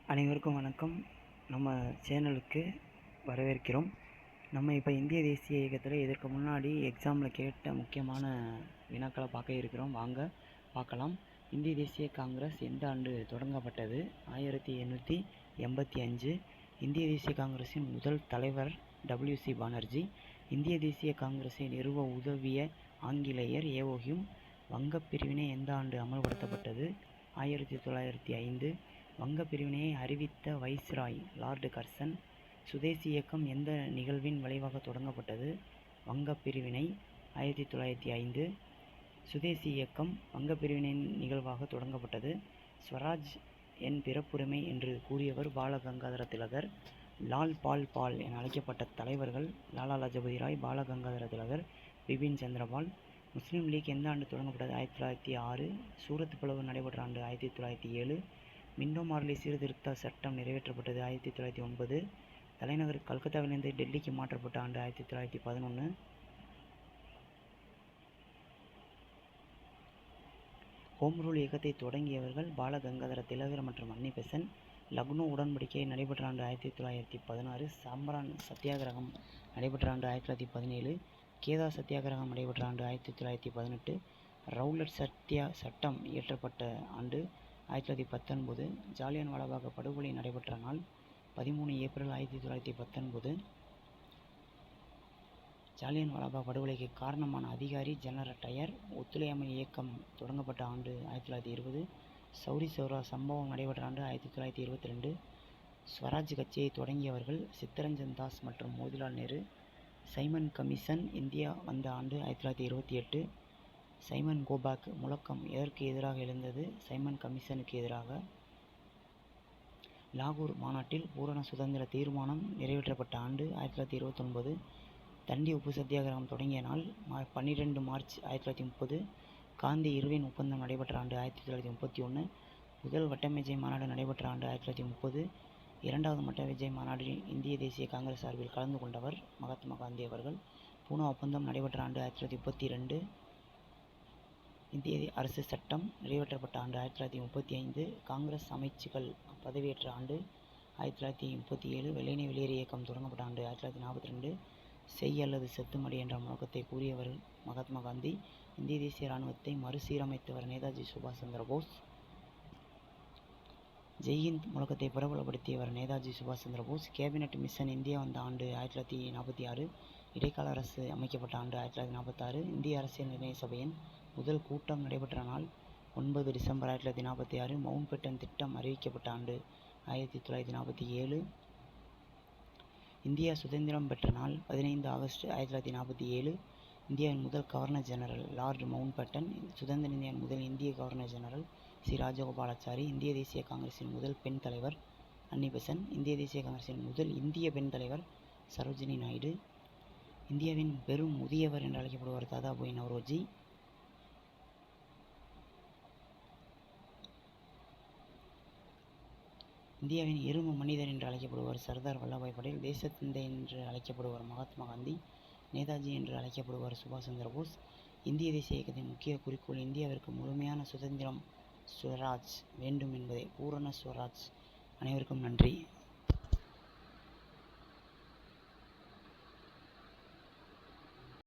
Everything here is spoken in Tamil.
அனைவருக்கும் வணக்கம். நம்ம சேனலுக்கு வரவேற்கிறோம். நம்ம இப்போ இந்திய தேசிய இயக்கத்தில் இதற்கு முன்னாடி எக்ஸாமில் கேட்ட முக்கியமான வினாக்களை பார்க்க இருக்கிறோம். வாங்க பார்க்கலாம். இந்திய தேசிய காங்கிரஸ் எந்த ஆண்டு தொடங்கப்பட்டது? 1885. இந்திய தேசிய காங்கிரஸின் முதல் தலைவர் WC பானர்ஜி. இந்திய தேசிய காங்கிரஸை நிறுவ உதவிய ஆங்கிலேயர் ஏ.ஓ. ஹியூம். வங்கப் பிரிவினை எந்த ஆண்டு அமல்படுத்தப்பட்டது? 1905. வங்கப் பிரிவினையை அறிவித்த வைஸ்ராய் லார்டு கர்சன். சுதேசி இயக்கம் எந்த நிகழ்வின் விளைவாக தொடங்கப்பட்டது? வங்கப் பிரிவினை 1905. சுதேசி இயக்கம் வங்கப் பிரிவினையின் நிகழ்வாக தொடங்கப்பட்டது. ஸ்வராஜ் என் பிறப்புரிமை என்று கூறியவர் பாலகங்காதர திலகர். லால் பால் பால் என அழைக்கப்பட்ட தலைவர்கள் லாலா லஜபதி ராய், பாலகங்காதர திலகர், பிபின் சந்திரபால். முஸ்லீம் லீக் எந்த ஆண்டு தொடங்கப்பட்டது? 1906. சூரத் பிளவு நடைபெற்ற ஆண்டு 1907. மிண்டோ மார்லி சீர்திருத்த சட்டம் நிறைவேற்றப்பட்டது 1909. தலைநகர் கல்கத்தாவிலிருந்து டெல்லிக்கு மாற்றப்பட்ட ஆண்டு 1911. ஹோம் ரூல் இயக்கத்தை தொடங்கியவர்கள் பாலகங்காதர திலகர் மற்றும் அன்னி பெசன்ட். லக்னோ உடன்படிக்கை நடைபெற்ற ஆண்டு 1916. சம்பரான் சத்தியாகிரகம் நடைபெற்ற ஆண்டு 1917. கேதா சத்தியாகிரகம் நடைபெற்ற ஆண்டு 1918. ரவுலட் சட்டம் இயற்றப்பட்ட ஆண்டு 1919. ஜாலியன் வாலாபாக் படுகொலை நடைபெற்ற நாள் 13 ஏப்ரல் 1919. ஜாலியன் வாலாபாக் படுகொலைக்கு காரணமான அதிகாரி ஜெனரல் டயர். ஒத்துழையாமை இயக்கம் தொடங்கப்பட்ட ஆண்டு 1920. சௌரி சௌரா சம்பவம் நடைபெற்ற ஆண்டு 1922. ஸ்வராஜ் கட்சியை தொடங்கியவர்கள் சித்தரஞ்சன் தாஸ் மற்றும் Motilal Nehru. Simon commission India வந்த ஆண்டு 1928. சைமன் கோபேக் முழக்கம் எதற்கு எதிராக எழுந்தது? சைமன் கமிஷனுக்கு எதிராக. லாகூர் மாநாட்டில் பூரண சுதந்திர தீர்மானம் நிறைவேற்றப்பட்ட ஆண்டு 1929. தண்டி உப்பு சத்தியாகிரகம் தொடங்கிய நாள் 12 மார்ச் 1930. காந்தி இர்வின் ஒப்பந்தம் நடைபெற்ற ஆண்டு 1931. முதல் வட்டமேஜை மாநாடு நடைபெற்ற ஆண்டு 1930. இரண்டாவது வட்டமேஜை மாநாட்டில் இந்திய தேசிய காங்கிரஸ் சார்பில் கலந்து கொண்டவர் மகாத்மா காந்தி அவர்கள். பூனா ஒப்பந்தம் நடைபெற்ற ஆண்டு 1932. இந்திய அரசு சட்டம் நிறைவேற்றப்பட்ட ஆண்டு 1935. காங்கிரஸ் அமைச்சுகள் பதவியேற்ற ஆண்டு 1937. வெள்ளையனே வெளியேறு இயக்கம் தொடங்கப்பட்ட ஆண்டு 1942. செய் அல்லது செத்துமடி என்ற முழக்கத்தை கூறியவர் மகாத்மா காந்தி. இந்திய தேசிய இராணுவத்தை மறுசீரமைத்தவர் நேதாஜி சுபாஷ் சந்திர போஸ். ஜெய்ஹிந்த் முழக்கத்தை பிரபலப்படுத்தியவர் நேதாஜி சுபாஷ் Chandra Bose. Cabinet mission India வந்த ஆண்டு 1946. இடைக்கால அரசு அமைக்கப்பட்ட ஆண்டு 1946. இந்திய அரசியல் நிர்ணய சபையின் முதல் கூட்டம் நடைபெற்ற நாள் 9 டிசம்பர் 1946. மவுண்ட் பேட்டன் திட்டம் அறிவிக்கப்பட்ட ஆண்டு 1947. இந்தியா சுதந்திரம் பெற்ற நாள் 15 ஆகஸ்ட் 1947. இந்தியாவின் முதல் governor general lord Mountbatten. சுதந்திர இந்தியாவின் முதல் இந்திய கவர்னர் ஜெனரல் சி. ராஜகோபாலாச்சாரி. இந்திய தேசிய காங்கிரசின் முதல் பெண் தலைவர் அன்னி பெசன்ட். இந்திய தேசிய காங்கிரசின் முதல் இந்திய பெண் தலைவர் சரோஜினி நாயுடு. இந்தியாவின் பெரும் முதியவர் என்று அழைக்கப்படுவார் தாதாபாய் நவ்ரோஜி. இந்தியாவின் எறும்பு மனிதர் என்று அழைக்கப்படுவார் சர்தார் வல்லபாய் படேல். தேசத்தந்தை என்று அழைக்கப்படுவார் மகாத்மா காந்தி. நேதாஜி என்று அழைக்கப்படுவார் சுபாஷ் சந்திர போஸ். இந்திய தேசிய இயக்கத்தின் முக்கிய குறிக்கோள் இந்தியாவிற்கு முழுமையான சுதந்திரம், ஸ்வராஜ் வேண்டும் என்பதே. பூரண ஸ்வராஜ். அனைவருக்கும் நன்றி.